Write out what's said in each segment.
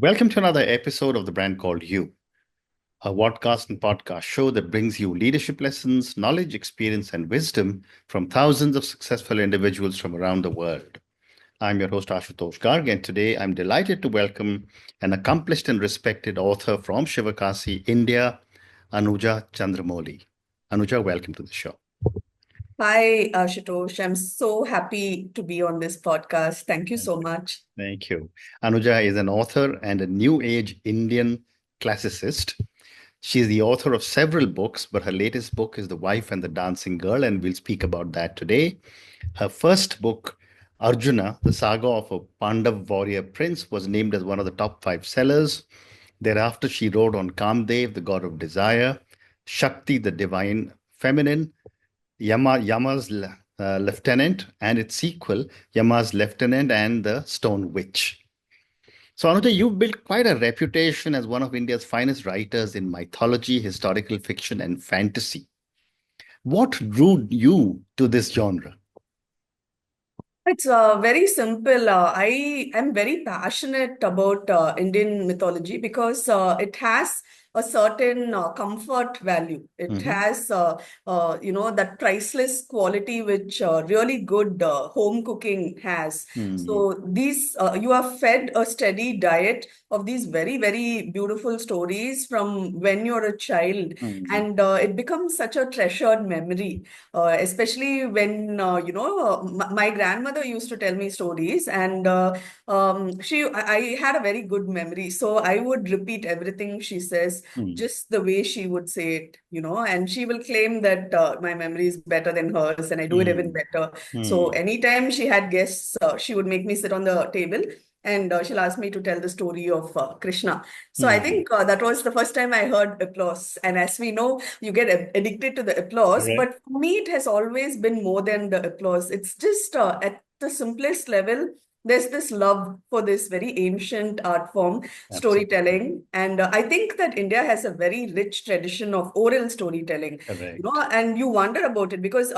Welcome to another episode of The Brand Called You, a podcast and podcast show that brings you leadership lessons, knowledge, experience, and wisdom from thousands of successful individuals from around the world. I'm your host, Ashutosh Garg, and today I'm delighted to welcome an accomplished and respected author from Shivakasi, India, Anuja Chandramouli. Anuja, welcome to the show. Hi, Ashutosh. I'm so happy to be on this podcast. Thank you so much. Thank you. Anuja is an author and a New Age Indian classicist. She is the author of several books, but her latest book is The Wife and the Dancing Girl, and we'll speak about that today. Her first book, Arjuna, the saga of a Pandav warrior prince, was named as one of the top five sellers. Thereafter, she wrote on Kamdev, the god of desire, Shakti, the divine feminine, Yama's lieutenant, and its sequel, Yama's lieutenant and the stone witch. So, Anuja, you've built quite a reputation as one of India's finest writers in mythology, historical fiction, and fantasy. What drew you to this genre? It's very simple. I am very passionate about Indian mythology because it has a certain comfort value. It Hmm. has, that priceless quality which really good home cooking has. Hmm. So you are fed a steady diet of these very, very beautiful stories from when you're a child, Hmm. and it becomes such a treasured memory, especially when my grandmother used to tell me stories, and I had a very good memory, so I would repeat everything she says Hmm. just the way she would say it, and she will claim that my memory is better than hers and I do it even Hmm. better. So Hmm. anytime she had guests, she would make me sit on the table, and she'll ask me to tell the story of Krishna. So I Hmm. think that was the first time I heard applause. And as we know, you get addicted to the applause. Correct. But for me, it has always been more than the applause. It's just at the simplest level, there's this love for this very ancient art form, Absolutely. storytelling. And I think that India has a very rich tradition of oral storytelling, Correct. and you wonder about it because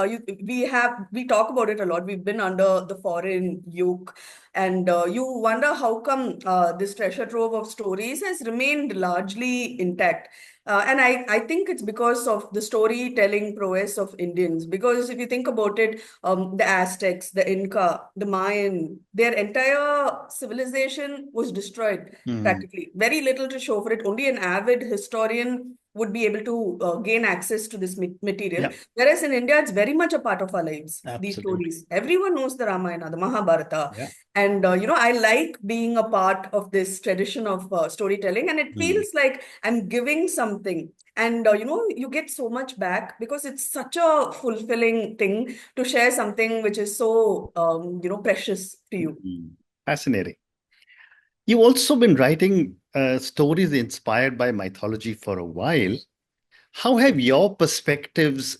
we talk about it a lot. We've been under the foreign yoke, and you wonder how come this treasure trove of stories has remained largely intact. And I think it's because of the storytelling prowess of Indians. Because if you think about it, the Aztecs, the Inca, the Mayan, their entire civilization was destroyed Hmm. practically. Very little to show for it. Only an avid historian would be able to gain access to this material. Yeah, Whereas in India, it's very much a part of our lives, these absolutely. stories. Everyone knows the Ramayana, the Mahabharata. Yeah. And, I like being a part of this tradition of storytelling, and it Hmm. feels like I'm giving something. And, you get so much back because it's such a fulfilling thing to share something which is so, precious to you. Hmm. Fascinating. You've also been writing stories inspired by mythology for a while. How have your perspectives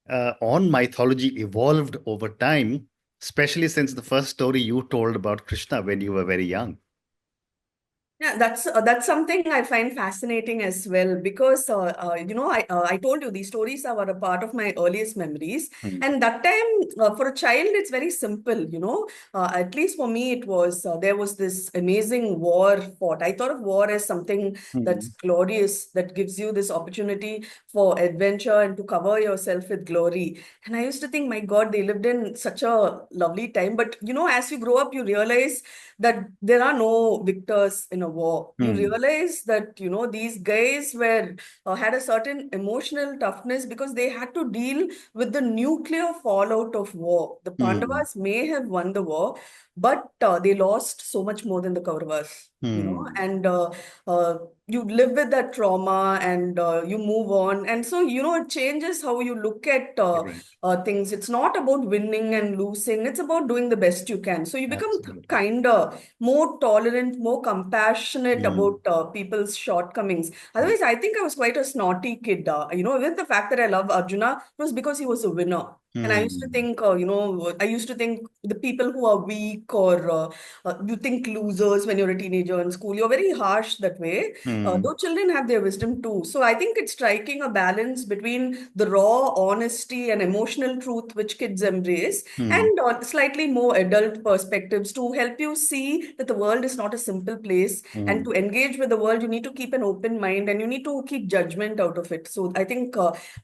on mythology evolved over time, especially since the first story you told about Krishna when you were very young? Yeah, that's something I find fascinating as well because I told you these stories are a part of my earliest memories, Hmm. and that time for a child it's very simple. At least for me it was there was this amazing war fought. I thought of war as something that's Hmm. glorious, that gives you this opportunity for adventure and to cover yourself with glory. And I used to think, my God, they lived in such a lovely time. But as you grow up, you realize that there are no victors in a war. You Hmm. realize that these guys were had a certain emotional toughness because they had to deal with the nuclear fallout of war. The Hmm. Pandavas may have won the war, but they lost so much more than the Kauravas. Hmm. And uh, you live with that trauma, and you move on, and so it changes how you look at Correct. things. It's not about winning and losing, it's about doing the best you can. So you become Absolutely. kinder, more tolerant, more compassionate Hmm. about people's shortcomings. Hmm. Otherwise, I think I was quite a snotty kid. Even the fact that I love Arjuna was because he was a winner. And I used to Mm, think, I used to think the people who are weak or you think losers when you're a teenager in school, you're very harsh that way. mm, Though children have their wisdom too. So I think it's striking a balance between the raw honesty and emotional truth which kids embrace mm, and slightly more adult perspectives to help you see that the world is not a simple place. And mm, to engage with the world, you need to keep an open mind and you need to keep judgment out of it. So I think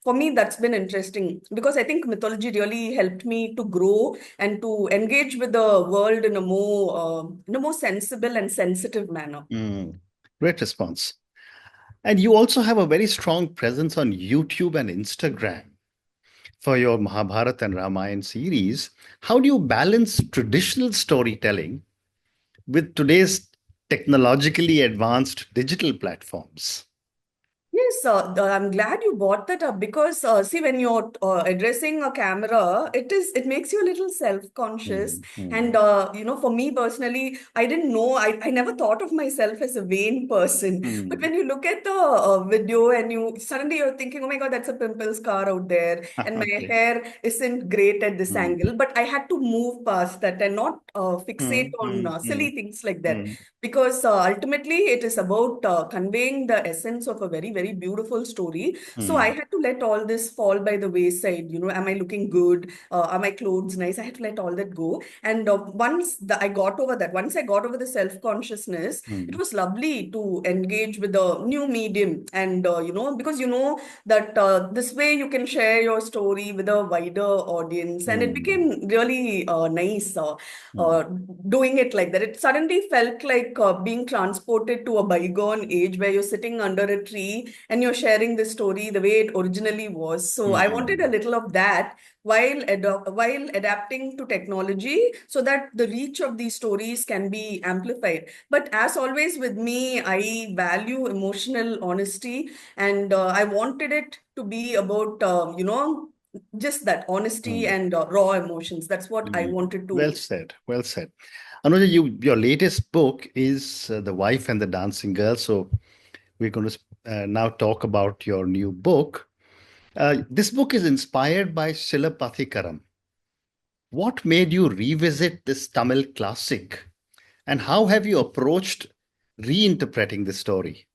for me, that's been interesting because I think mythology really helped me to grow and to engage with the world in a more sensible and sensitive manner. mm. Great response. And you also have a very strong presence on YouTube and Instagram for your Mahabharata and Ramayana series. How do you balance traditional storytelling with today's technologically advanced digital platforms? Yes, I'm glad you brought that up because see, when you're addressing a camera, it makes you a little self-conscious. Mm, mm, And for me personally, I didn't know, I never thought of myself as a vain person. But mm. when you look at the video and you suddenly you're thinking, oh my God, that's a pimple scar out there, and my Okay. hair isn't great at this Mm, angle. But I had to move past that and not fixate mm, on mm, silly mm, things like that mm, because ultimately it is about conveying the essence of a very very beautiful story. So I mm, had to let all this fall by the wayside. Am I looking good? Are my clothes nice? I had to let all that go. And once I got over the self consciousness, it mm, was lovely to engage with a new medium. And because that this way you can share your story with a wider audience, and it mm, became really nice. mm, uh, Doing it like that. It suddenly felt like being transported to a bygone age where you're sitting under a tree and you're sharing the story the way it originally was. So I wanted a mm, little of that while adapting to technology so that the reach of these stories can be amplified. But as always with me, I value emotional honesty, and I wanted it to be about just that honesty mm, and raw emotions. That's what I mm. wanted Well to. said. Well said. Anuja, your latest book is The Wife and the Dancing Girl. So we're going to now talk about your new book. This book is inspired by Silapathikaram. What made you revisit this Tamil classic, and how have you approached reinterpreting the story?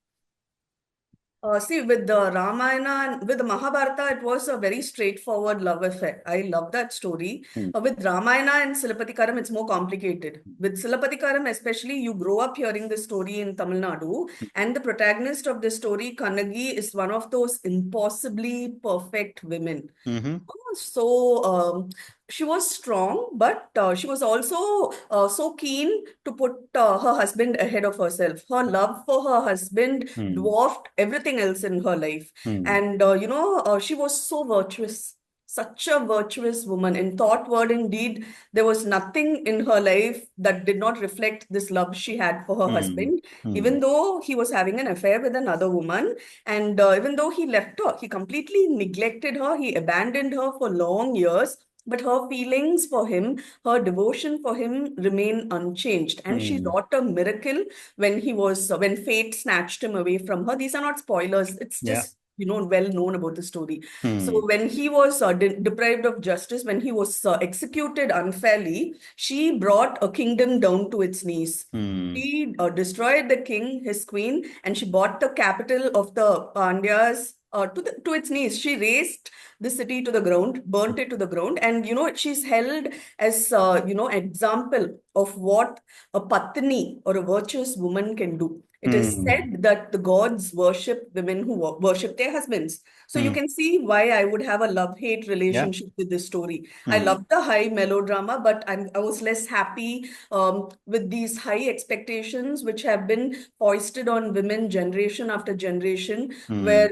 See, with the Ramayana and with the Mahabharata, it was a very straightforward love affair. I love that story. Mm, With Ramayana and Silappatikaram, it's more complicated. With Silappatikaram, especially, you grow up hearing the story in Tamil Nadu, and the protagonist of the story, Kannagi, is one of those impossibly perfect women. mm-hmm, So she was strong, but she was also so keen to put her husband ahead of herself. Her love for her husband mm, dwarfed everything else in her life. mm, And, she was so virtuous, such a virtuous woman. In thought, word, and deed, there was nothing in her life that did not reflect this love she had for her mm, husband, mm, even though he was having an affair with another woman. And even though he left her, he completely neglected her, he abandoned her for long years. But her feelings for him, her devotion for him remain unchanged. And she mm. wrought a miracle when fate snatched him away from her. These are not spoilers. It's Yeah. just, well known about the story. So Mm, when he was deprived of justice, when he was executed unfairly, she brought a kingdom down to its knees. mm, She destroyed the king, his queen, and she brought the capital of the Pandyas to its knees. She razed the city to the ground, burnt it to the ground, and she's held as example of what a patni or a virtuous woman can do. It is mm, said that the gods worship women who worship their husbands. So you mm. can see why I would have a love-hate Yeah. relationship with this story. I Mm, love the high melodrama, but I was less happy with these high expectations which have been foisted on women generation after generation, mm, where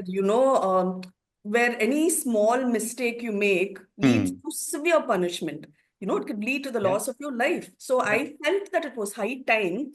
where any small mistake you make leads mm, to severe punishment. it could lead to the Yeah. loss of your life. So Yeah. I felt that it was high time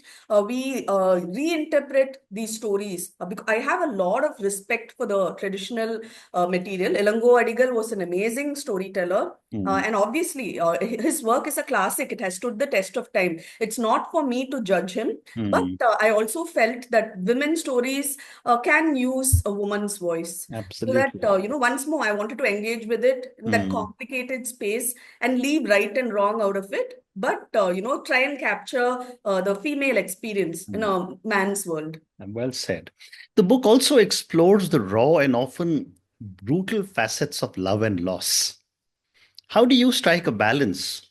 we reinterpret these stories, because I have a lot of respect for the traditional material. Elango Adigal was an amazing storyteller. Mm. And obviously, his work is a classic. It has stood the test of time. It's not for me to judge him, but Mm. I also felt that women's stories can use a woman's voice. So that, Absolutely. once more, I wanted to engage with it in that Mm. complicated space and leave right and wrong out of it, but, try and capture the female experience in Mm. a man's world. And well said. The book also explores the raw and often brutal facets of love and loss. How do you strike a balance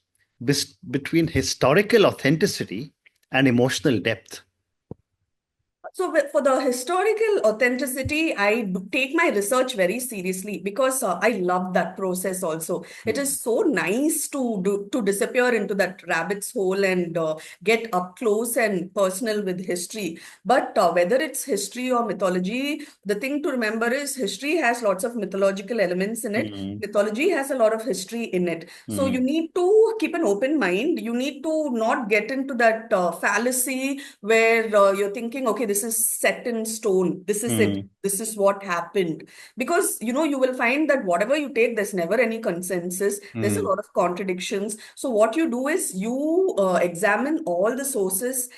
between historical authenticity and emotional depth? So for the historical authenticity, I take my research very seriously, because I love that process also. It Mm. is so nice to disappear into that rabbit's hole and get up close and personal with history. But whether it's history or mythology, the thing to remember is history has lots of mythological elements in it. Mm. Mythology has a lot of history in it. So you Mm. need to keep an open mind. You need to not get into that fallacy where you're thinking, okay, this is set in stone. This is it. Mm. This is what happened. Because, you will find that whatever you take, there's never any consensus. There's a Mm. lot of contradictions. So what you do is you examine all the sources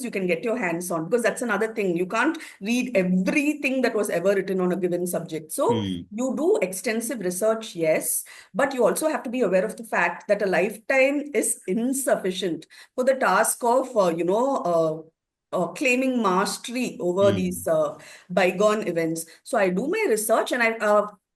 you can get your hands on, because that's another thing. You can't read everything that was ever written on a given subject. So Mm. you do extensive research, yes, but you also have to be aware of the fact that a lifetime is insufficient for the task of, claiming mastery over Mm. these bygone events. So I do my research and I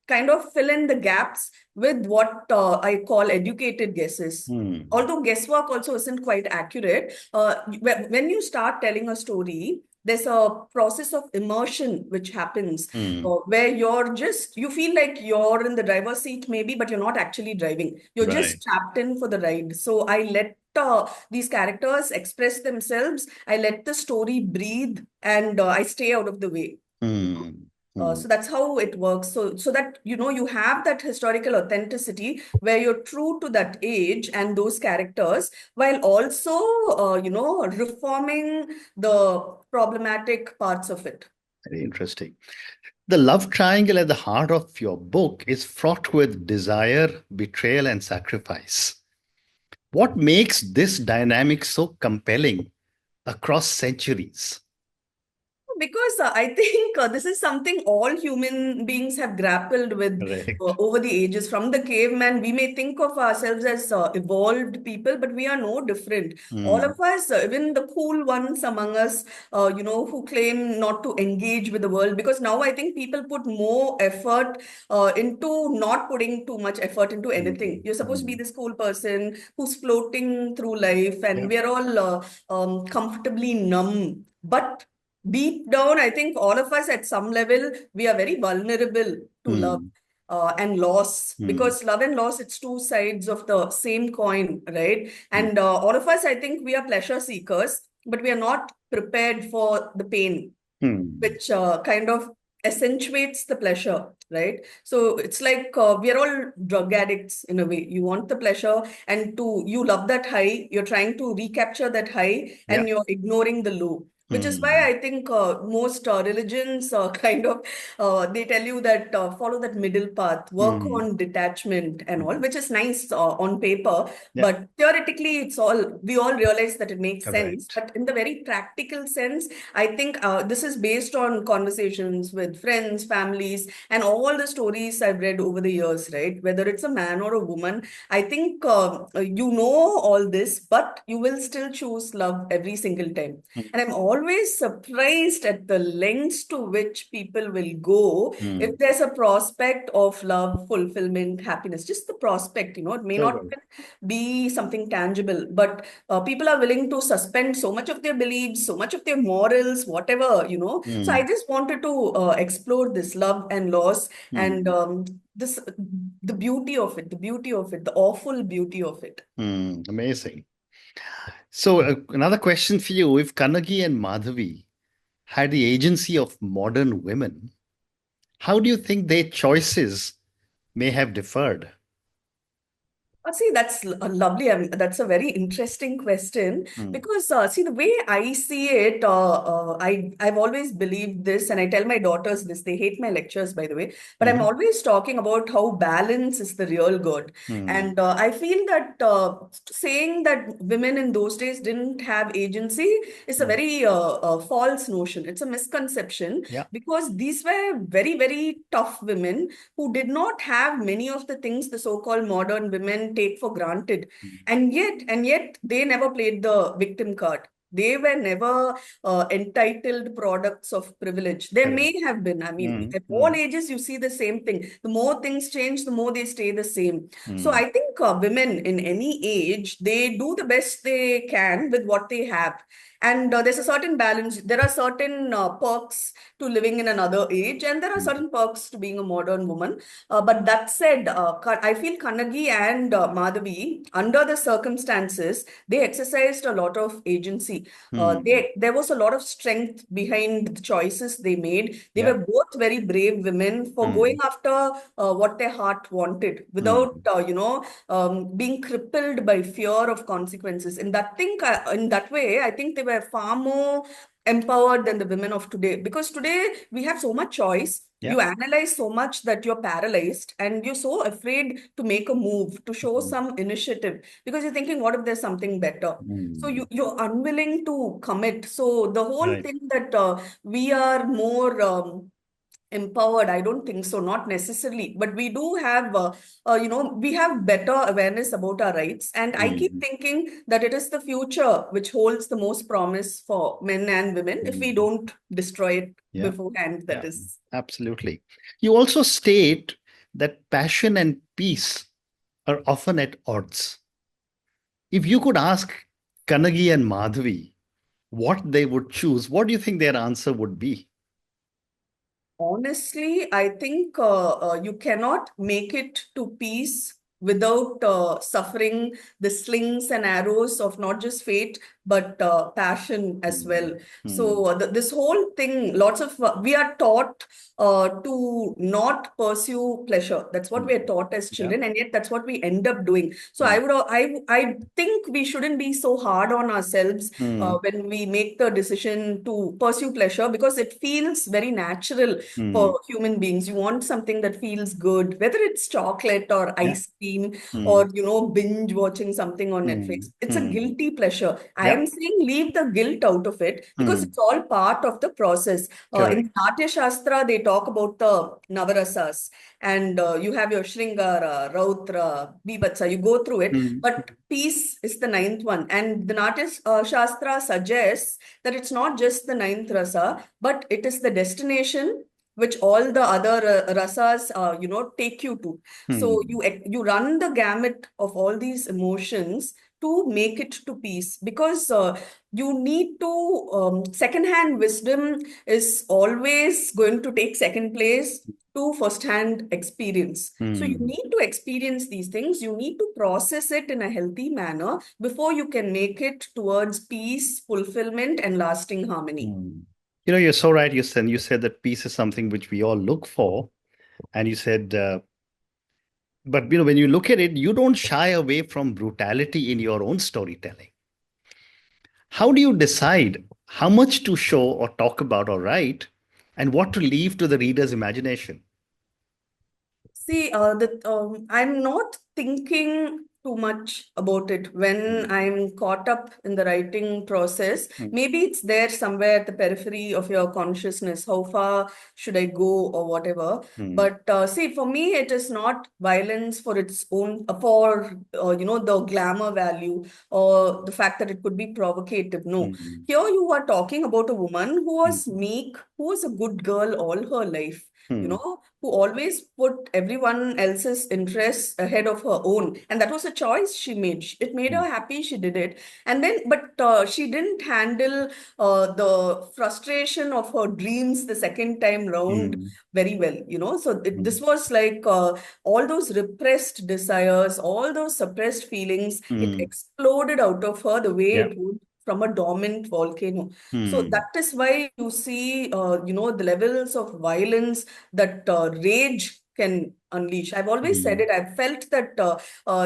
kind of fill in the gaps with what I call educated guesses. Mm. Although guesswork also isn't quite accurate, when you start telling a story, there's a process of immersion which happens, Mm. where you feel like you're in the driver's seat maybe, but you're not actually driving. You're Right. just trapped in for the ride. So I let these characters express themselves. I let the story breathe, and I stay out of the way. Mm. So Mm. that's how it works. So that you have that historical authenticity where you're true to that age and those characters, while also reforming the problematic parts of it. Very interesting. The love triangle at the heart of your book is fraught with desire, betrayal, and sacrifice. What makes this dynamic so compelling across centuries? Because I think this is something all human beings have grappled with Correct. over the ages. From the caveman, we may think of ourselves as evolved people, but we are no different. All Mm. of us, even the cool ones among us, who claim not to engage with the world, because now I think people put more effort into not putting too much effort into anything. Mm. You're supposed to be Mm. this cool person who's floating through life, and Yeah. we are all comfortably numb. But deep down, I think all of us at some level, we are very vulnerable to love Mm. and loss, Mm. because love and loss, it's two sides of the same coin, right? Mm. And all of us, I think we are pleasure seekers, but we are not prepared for the pain, Mm. which kind of accentuates the pleasure, right? So it's like we are all drug addicts in a way. You want the pleasure, and you love that high, you're trying to recapture that high, Yeah. and you're ignoring the low. Which is why Mm. I think most religions kind of they tell you that follow that middle path, work Mm. on detachment and all, Mm. which is nice on paper, Yeah. but theoretically, we all realize that it makes sense. Correct. But in the very practical sense, I think this is based on conversations with friends, families, and all the stories I've read over the years, right? Whether it's a man or a woman, I think all this, but you will still choose love every single time. Mm. And I'm always surprised at the lengths to which people will go if Mm. there's a prospect of love, fulfillment, happiness. Just the prospect, it may not Totally. even be something tangible, but people are willing to suspend so much of their beliefs, so much of their morals, whatever. So I Mm. just wanted to explore this love and loss, and Mm. this the beauty of it, the awful beauty of it. Mm. Amazing. So, another question for you. If Kannagi and Madhavi had the agency of modern women, how do you think their choices may have differed? See, that's lovely. That's a very interesting question Hmm. because see the way I see it, I've always believed this, and I tell my daughters this. They hate my lectures, by the way, but I'm Hmm. always talking about how balance is the real good, Hmm. and I feel that saying that women in those days didn't have agency is a Hmm. very false notion. It's a misconception Yeah. because these were very, very tough women who did not have many of the things the so-called modern women take for granted. Hmm. And yet they never played the victim card. They were never entitled products of privilege. There Correct. may have been, I mean, Hmm. at all Hmm. ages, you see the same thing. The more things change, the more they stay the same. So Hmm. I think women in any age, they do the best they can with what they have. And there's a certain balance. There are certain perks to living in another age, and there are Hmm. certain perks to being a modern woman. But that said, I feel Kannagi and Madhavi, under the circumstances, they exercised a lot of agency. Hmm. There was a lot of strength behind the choices they made. They Yeah. were both very brave women for going Hmm. after what their heart wanted without, Hmm. being crippled by fear of consequences. In that way, I think they were far more empowered than the women of today. Because today we have so much choice. Yeah. You analyze so much that you're paralyzed and you're so afraid to make a move, to show Hmm. some initiative, because you're thinking, what if there's something better? So Hmm. you're unwilling to commit. So the whole Right. thing that we are more empowered, I don't think so, not necessarily, but we do have we have better awareness about our rights, and I keep Hmm. thinking that it is the future which holds the most promise for men and women if we Hmm. don't destroy it Yeah. beforehand, that Yeah. is. Absolutely. You also state that passion and peace are often at odds. If you could ask Kannagi and Madhavi what they would choose, what do you think their answer would be? Honestly, I think you cannot make it to peace without suffering the slings and arrows of not just fate, but passion as Hmm. well. Hmm. So, this whole thing, lots of we are taught to not pursue pleasure. That's what Hmm. we are taught as Yeah. children, and yet that's what we end up doing. So, Hmm. I think we shouldn't be so hard on ourselves Hmm. when we make the decision to pursue pleasure, because it feels very natural Hmm. for human beings. You want something that feels good, whether it's chocolate or Yeah. ice cream Hmm. or, binge watching something on Hmm. Netflix. It's a Hmm. guilty pleasure. I Yeah. am saying leave the guilt out of it because Hmm. it's all part of the process. In Correct. the Natya Shastra, they talk about the Navarasas, and you have your Shringara, Rautra, Bibhatsa. You go through it, Hmm. but peace is the ninth one. And the Natya Shastra suggests that it's not just the ninth rasa, but it is the destination which all the other rasas, take you to. So Hmm. you run the gamut of all these emotions to make it to peace, because you need to second-hand wisdom is always going to take second place to first-hand experience. So you Hmm. need to experience these things. You need to process it in a healthy manner before you can make it towards peace, fulfillment, and lasting harmony. Hmm. You're so right. You said that peace is something which we all look for, and you said, but when you look at it, you don't shy away from brutality in your own storytelling. How do you decide how much to show or talk about or write, and what to leave to the reader's imagination? See, I'm not thinking too much about it when Hmm. I'm caught up in the writing process. Hmm. Maybe it's there somewhere at the periphery of your consciousness. How far should I go or whatever? Hmm. But see, for me, it is not violence for its own, the glamour value or the fact that it could be provocative. No, Hmm. here you are talking about a woman who Hmm. was meek, who was a good girl all her life. Hmm. Who always put everyone else's interests ahead of her own. And that was a choice she made. It made Hmm. her happy. She did it. And then, but she didn't handle the frustration of her dreams the second time round Hmm. very well, So Hmm. this was like all those repressed desires, all those suppressed feelings, it Hmm. exploded out of her the way Yeah. it would from a dormant volcano. So Hmm. that is why you see, the levels of violence that rage can unleashed. I've always said Mm, it. I've felt that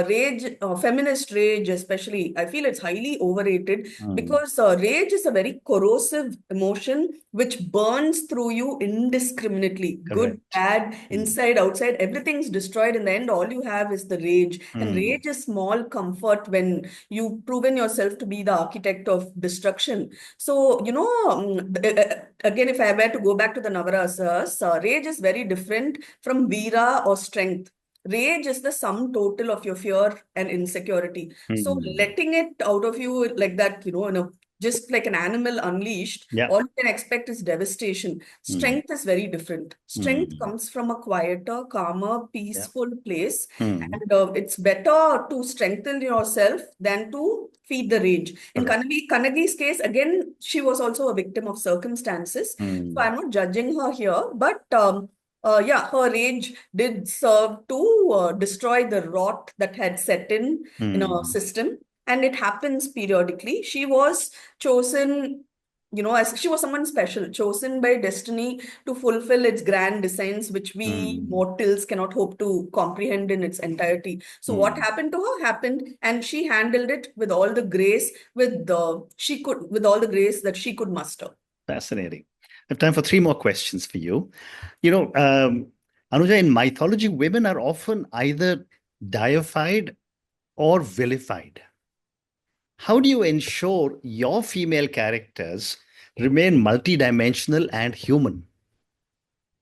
rage, feminist rage especially, I feel it's highly overrated mm, because rage is a very corrosive emotion which burns through you indiscriminately. Good, correct. bad, Mm, inside, outside, everything's destroyed. In the end, all you have is the rage. And mm, rage is small comfort when you've proven yourself to be the architect of destruction. So, again, if I were to go back to the Navarasas, rage is very different from Veera or strength. Rage is the sum total of your fear and insecurity. So mm. letting it out of you like that, just like an animal unleashed, Yeah. all you can expect is devastation. Mm, Strength is very different. Strength mm, comes from a quieter, calmer, yeah. peaceful place. Mm, And it's better to strengthen yourself than to feed the rage. In correct. Kanagi's case, again, she was also a victim of circumstances. So Mm, I'm not judging her here, but yeah, her rage did serve to destroy the rot that had set in a mm, system. And it happens periodically. She was chosen, as she was someone special, chosen by destiny to fulfill its grand designs, which we mm, mortals cannot hope to comprehend in its entirety. So what mm. happened to her happened, and she handled it with all the grace, with all the grace that she could muster. Fascinating. I have time for three more questions for you. You know, Anuja, in mythology, women are often either deified or vilified. How do you ensure your female characters remain multidimensional and human?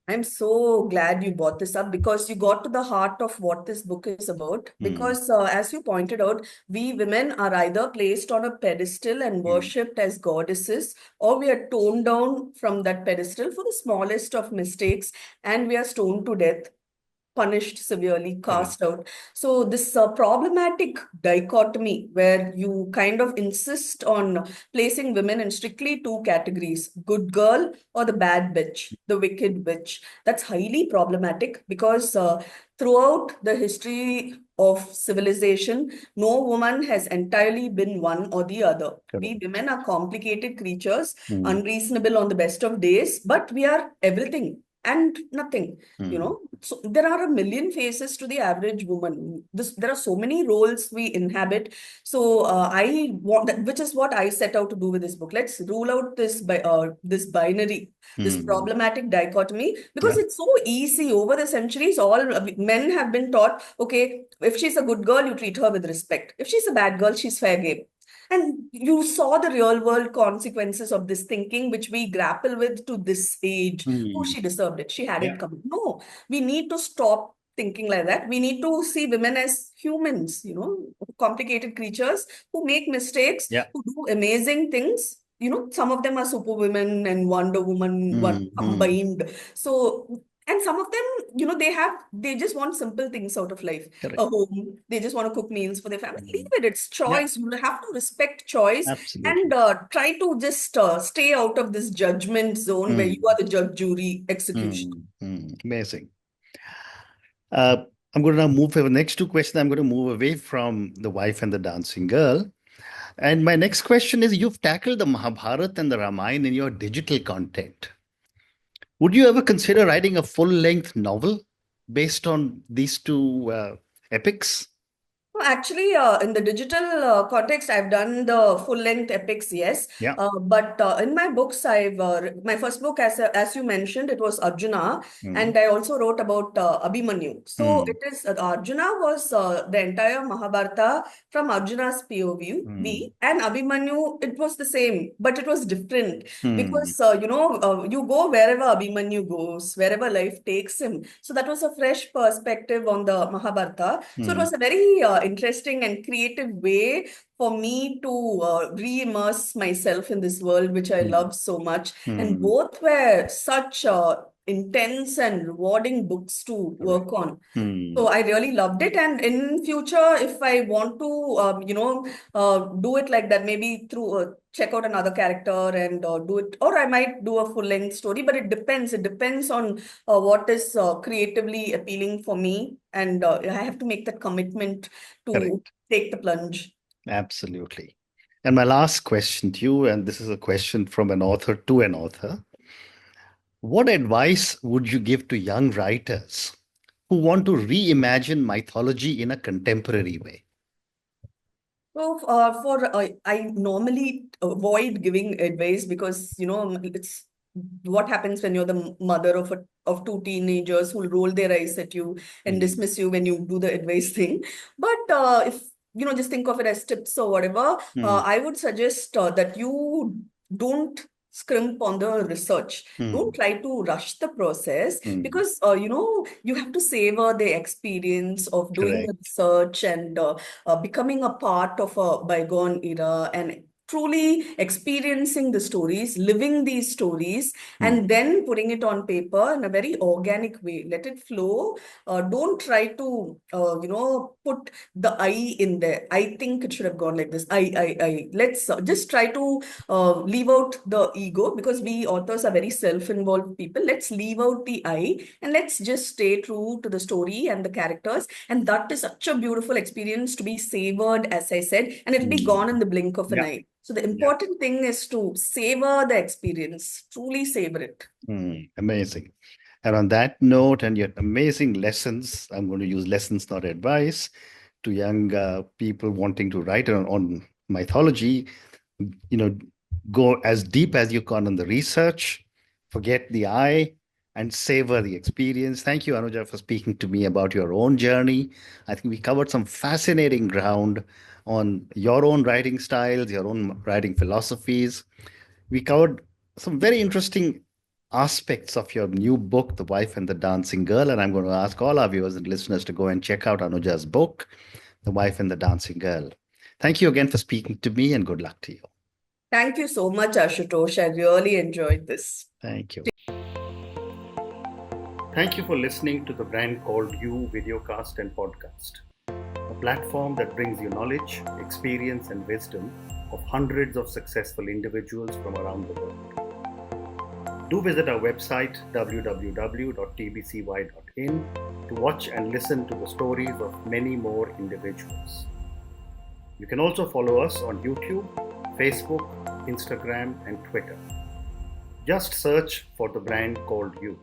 I'm so glad you brought this up because you got to the heart of what this book is about. Mm, Because, as you pointed out, we women are either placed on a pedestal and mm, worshipped as goddesses, or we are toned down from that pedestal for the smallest of mistakes and we are stoned to death, punished severely, correct. cast out. So this problematic dichotomy where you kind of insist on placing women in strictly two categories, good girl or the bad bitch, the wicked witch. That's highly problematic because throughout the history of civilization, no woman has entirely been one or the other. We Correct. women are complicated creatures, Mm, unreasonable on the best of days, but we are everything and nothing. mm, So there are a million faces to the average woman. There are so many roles we inhabit. So I want that, which is what I set out to do with this book. Let's rule out this binary, this mm. problematic dichotomy, because Yeah. it's so easy. Over the centuries, all men have been taught, okay, if she's a good girl, you treat her with respect. If she's a bad girl, she's fair game. And you saw the real world consequences of this thinking, which we grapple with to this age. Oh, Mm, she deserved it. She had yeah. it coming. No, we need to stop thinking like that. We need to see women as humans, complicated creatures who make mistakes, Yeah. who do amazing things. Some of them are superwomen and Wonder Woman one Mm, mm. combined. So, and some of them, they just want simple things out of life. A Correct. home, they just want to cook meals for their family. Leave Mm. it, it's Yeah. choice. You have to respect choice and Absolutely. try to just stay out of this judgment zone where you Mm, are the judge, jury, execution. Amazing. Uh, I'm going to now move for the next two questions. I'm going to move away from the wife and the dancing girl. And my next question is, you've tackled the Mahabharata and the Ramayana in your digital content. Would you ever consider writing a full-length novel based on these two epics? No, actually, in the digital context, I've done the full-length epics, yes. Yeah. But in my books, my first book, as you mentioned, it was Arjuna, Mm, and I also wrote about Abhimanyu. So mm, it is Arjuna was the entire Mahabharata from Arjuna's mm, POV, and Abhimanyu, it was the same, but it was different mm, because you go wherever Abhimanyu goes, wherever life takes him. So that was a fresh perspective on the Mahabharata. So it mm, was a very interesting and creative way for me to re-immerse myself in this world, which I mm, love so much. And mm. both were such intense and rewarding books to Correct. work on. So Mm, I really loved it. And in future, if I want to, do it like that, maybe through check out another character and do it, or I might do a full length story. But it depends. It depends on what is creatively appealing for me, and I have to make that commitment to correct. take the plunge. Absolutely. And my last question to you, and this is a question from an author to an author. What advice would you give to young writers who want to reimagine mythology in a contemporary way? So, I normally avoid giving advice because, it's what happens when you're the mother of two teenagers who'll roll their eyes at you and Mm, dismiss you when you do the advice thing. But if, just think of it as tips or whatever, mm, I would suggest that you don't scrimp on the research. Don't mm, try to rush the process mm. because, you have to savor the experience of doing the Correct. research and becoming a part of a bygone era and truly experiencing the stories, living these stories, Mm, and then putting it on paper in a very organic way. Let it flow. Don't try to, put the I in there. I think it should have gone like this. I. Let's just try to leave out the ego because we authors are very self-involved people. Let's leave out the I and let's just stay true to the story and the characters. And that is such a beautiful experience to be savored, as I said, and it'll be mm. gone in the blink of an Yeah, eye. So the yeah. important thing is to savor the experience, truly savor it. Amazing. And on that note, and your amazing lessons, I'm going to use lessons, not advice, to young people wanting to write on mythology. You know, go as deep as you can on the research, forget the I, and savor the experience. Thank you, Anuja, for speaking to me about your own journey. I think we covered some fascinating ground on your own writing styles, your own writing philosophies. We covered some very interesting aspects of your new book, The Wife and the Dancing Girl. And I'm going to ask all our viewers and listeners to go and check out Anuja's book, The Wife and the Dancing Girl. Thank you again for speaking to me, and good luck to you. Thank you so much, Ashutosh. I really enjoyed this. Thank you. Thank you for listening to the Brand Called You videocast and podcast, a platform that brings you knowledge, experience, and wisdom of hundreds of successful individuals from around the world. Do visit our website www.tbcy.in to watch and listen to the stories of many more individuals. You can also follow us on YouTube, Facebook, Instagram, and Twitter. Just search for The Brand Called You.